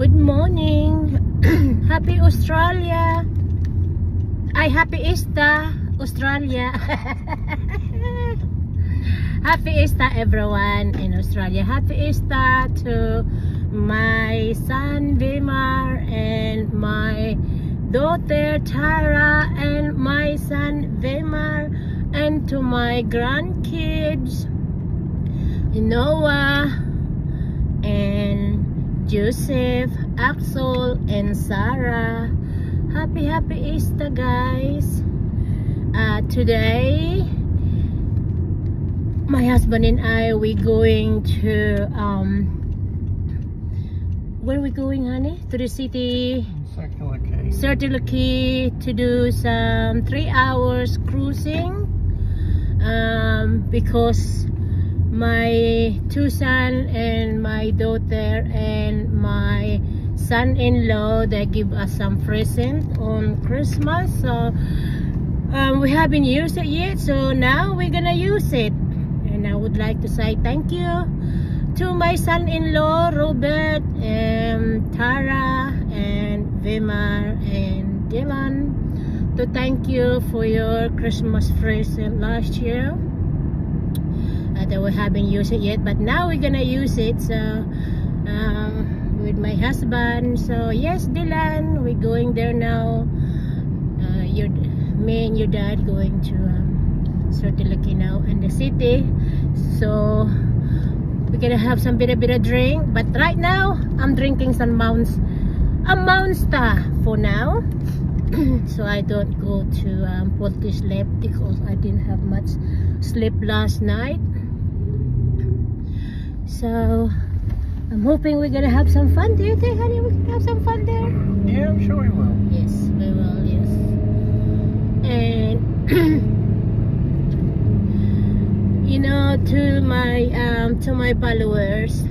Good morning. Happy Australia. Happy Easter, Australia. Happy Easter, everyone in Australia. Happy Easter to my son Vimar and my daughter Tara and my son Vimar, and to my grandkids Noah and Joseph, Axel and Sarah. Happy Easter, guys. Today my husband and I, we going to where are we going, honey? To the city Circular Quay to do some 3 hours cruising, because my two sons and my daughter and my son-in-law, they give us some present on Christmas, so we haven't used it yet, so now we're gonna use it. And I would like to say thank you to my son-in-law Robert and Tara and Vimar and Dylan, to thank you for your Christmas present last year. That we haven't used it yet, but now we're gonna use it, so with my husband. So yes, Dylan, we're going there now. Me and your dad going to Circular Quay now in the city, so we're gonna have some bit of drink, but right now I'm drinking some Monster for now. So I don't go to put to sleep because I didn't have much sleep last night. So I'm hoping we're gonna have some fun. Do you think, honey, we can have some fun there? Yeah, I'm sure we will. Yes, we will. Yes. And you know, to my followers,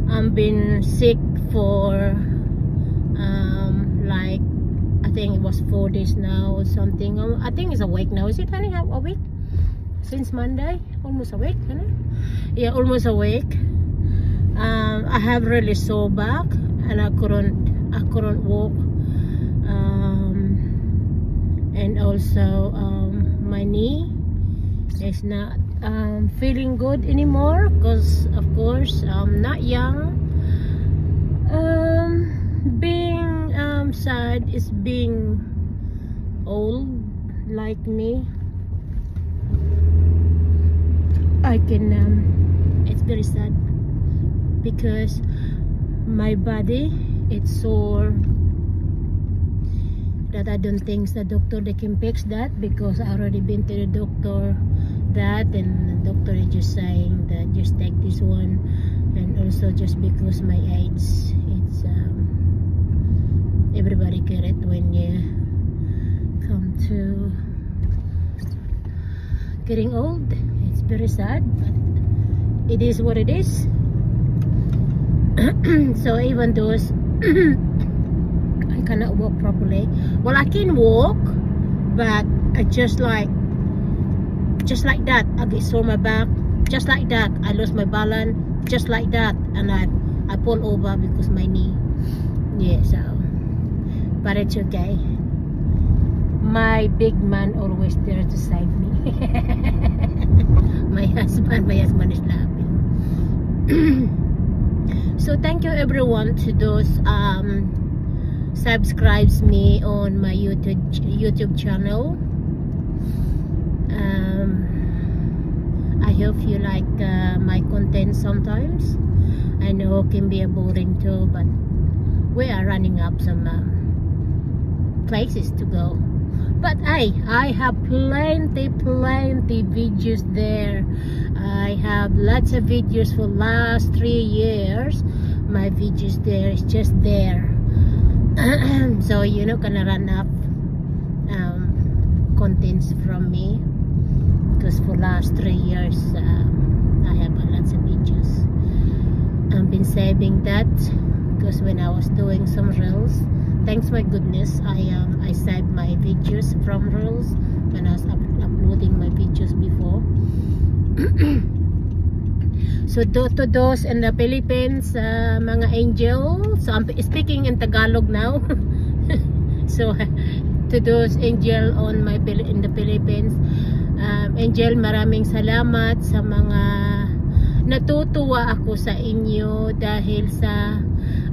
I've been sick for like, I think it was 4 days now or something. I think it's a week now. Is it, honey? A week since Monday? Almost a week, honey? Yeah, almost a week. I have really sore back and I couldn't walk, and also my knee is not feeling good anymore, because of course I'm not young. Being sad is being old like me. I can it's very sad because my body, it's sore, that I don't think the doctor they can fix that, because I already been to the doctor that, and the doctor is just saying that just take this one, and also just because my age, it's everybody get it when you come to getting old. It's very sad, but it is what it is. So even those I cannot walk properly. Well, I can walk, but I just like that I get sore my back, just like that I lost my balance, just like that, and I fall over because my knee. Yeah, so but it's okay. My big man always there to save me. my husband is laughing. So thank you everyone to those subscribes me on my YouTube channel. I hope you like my content sometimes. I know it can be boring too, but we are running up some places to go. But I have plenty videos there. I have lots of videos for last 3 years. My videos there is just there. So you're not gonna run up contents from me, because for last 3 years I have lots of videos. I've been saving that because when I was doing some reels, thanks my goodness, I saved my videos from reels when I was uploading my videos before. So to those in the Philippines, mga angel, so I'm speaking in Tagalog now. So to those angel in the Philippines, angel, maraming salamat sa mga natutuwa ako sa inyo dahil sa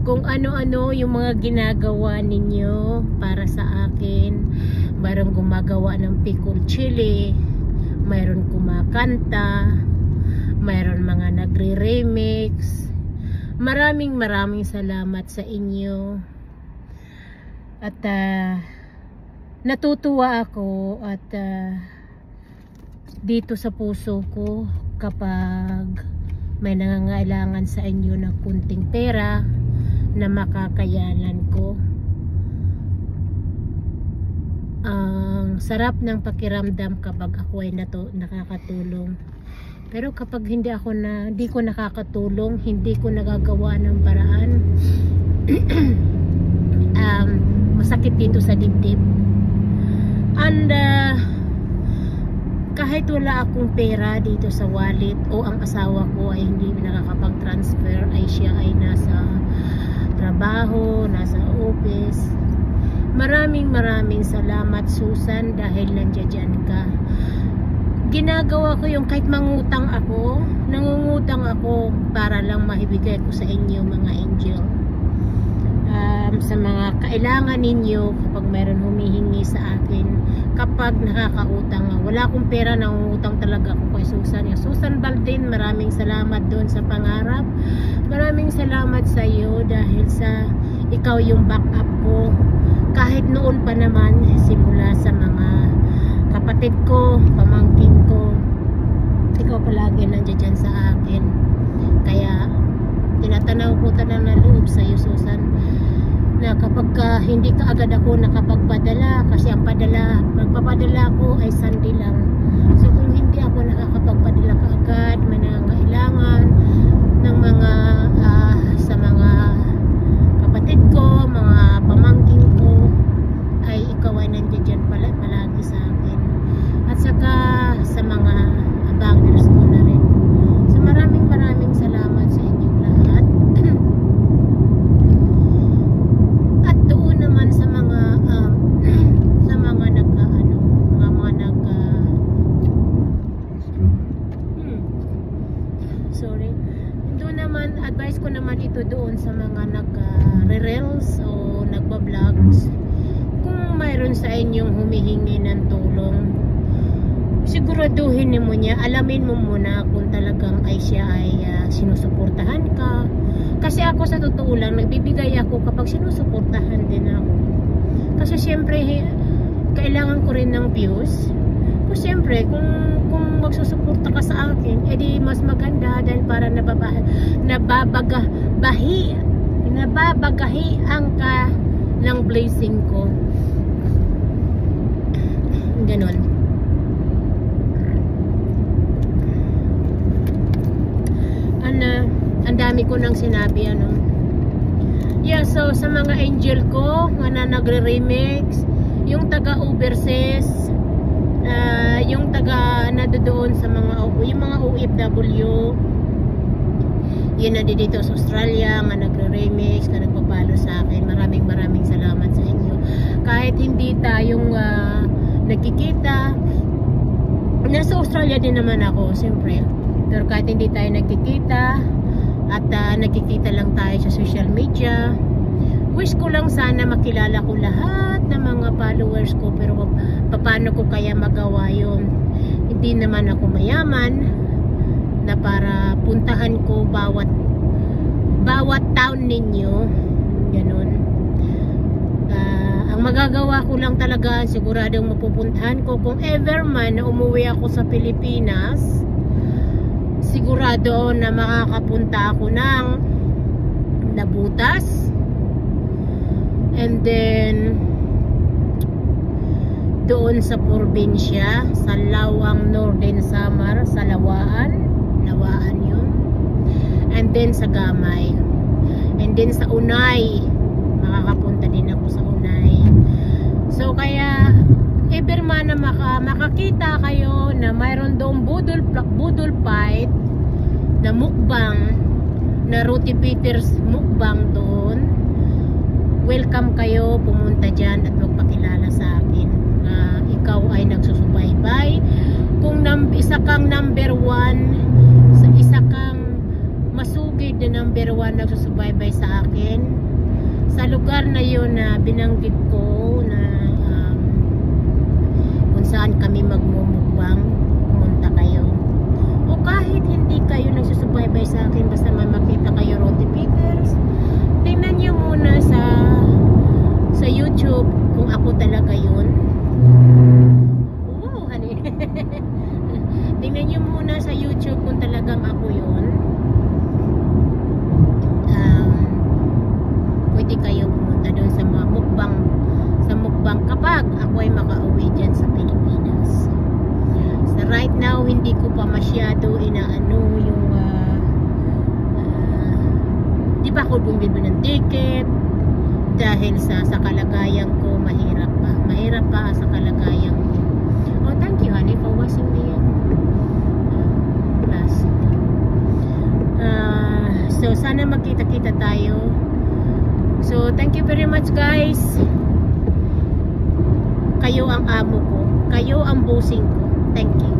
kung ano-ano yung mga ginagawa ninyo para sa akin. Mayroon gumagawa ng pickled chili, mayroon kumakanta, mayroon mga nagre-remix. Maraming salamat sa inyo. At natutuwa ako at dito sa puso ko kapag may nangangailangan sa inyo ng kunting pera na makakayanan ko. Ang sarap ng pakiramdam kapag ako ay nakakatulong. Pero kapag hindi ko nakakatulong, hindi ko nagagawa ng paraan, masakit dito sa dibdib. And kahit wala akong pera dito sa wallet o ang asawa ko ay hindi nakakapag-transfer, ay siya ay nasa trabaho, nasa office. Maraming salamat, Susan, dahil nandiyan ka. Ginagawa ko yung kahit nangungutang ako para lang maibigay ko sa inyo, mga angel. Sa mga kailangan ninyo kapag mayroon humihingi sa akin, kapag nakakautang. Wala akong pera, nangungutang talaga ako kay Susan. Yung Susan Baldin, maraming salamat doon sa pangarap. Maraming salamat sa iyo dahil sa ikaw yung backup ko. Kahit noon pa naman, simula sa mga kapatid ko, pamangkin ko, ikaw palagi nandiyan sa akin. Kaya tinatanaw ko na loob sa iyo, Susan, na kapag hindi ka agad ako nakapagpadala, kasi ang magpapadala ko ay Sunday lang. So kung hindi ako nakakapagpadala kaagad, may nangangailangan ng mga sa mga kapatid ko, mga pamangkin ko, ay ikaw ay nandiyan palagi sa akin. At saka sa mga abangers ko na rin. So maraming salamat sa inyong lahat. At doon naman sa mga doon naman, advice ko naman ito doon sa mga nag-reels o nagba-vlogs. Kung mayroon sa inyong humihingi ng tulong, siguraduhin mo niya, alamin mo muna kung talagang siya ay sinusuportahan ka. Kasi ako sa totoo lang, nagbibigay ako kapag sinusuportahan din ako. Kasi siyempre kailangan ko rin ng views. Kung siyempre kung magsusuporta ka sa akin, edi mas maganda dahil para nababagahian ka ng blessing ko. Ganon. Ang dami ko nang sinabi, Yeah, so sa mga angel ko na nagre-remix, yung taga overseas, yung taga doon sa yung mga OFW, yun na dito sa Australia nga nagre-remix, na nagpapalo sa akin, maraming salamat sa inyo. Kahit hindi tayong nagkikita, nasa Australia din naman ako siyempre, pero kahit hindi tayo nagkikita at nagkikita lang tayo sa social media, wish ko lang sana makilala ko lahat ng mga followers ko. Pero paano ko kaya magawa yun? Hindi naman ako mayaman na para puntahan ko bawat town ninyo. Ganun. Ang magagawa ko lang talaga, siguradong mapupuntahan ko kung ever man na umuwi ako sa Pilipinas, sigurado na makakapunta ako ng Nabutas, and then doon sa probinsya, sa Lawang Northern Samar, sa Lawaan yun, and then sa Gamay, and then sa Unay, makakapunta din ako sa Unay. So kaya everman na makakita kayo na mayroon doong budol fight na mukbang, na Ruti Peters mukbang doon, welcome kayo, pumunta dyan at magpakilala sa akin na ikaw ay nagsusubaybay. Kung isa kang number 1, isa kang masugid na number 1 nagsusubaybay sa akin sa lugar na yun na binanggit ko na kung saan kami magmumukbang, pumunta kayo. O kahit hindi kayo nagsusubaybay sa akin, basta may makita kayo Ruti Peters, tingnan nyo muna sa YouTube kung ako talaga yun. Wow, honey. Tingnan nyo muna sa YouTube kung talagang ako yun. Pwede kayo pumunta doon sa mga mukbang kapag ako ay makauwi dyan sa Pilipinas. So right now hindi ko pa masyado inaano yung di ba ako bumili ng ticket dahil sa kalagayan ko mahirap pa sa kalagayan ko. Oh, thank you honey for washing the glass. So sana magkita-kita tayo. So thank you very much guys. Kayo ang amo ko, kayo ang bossing ko. Thank you.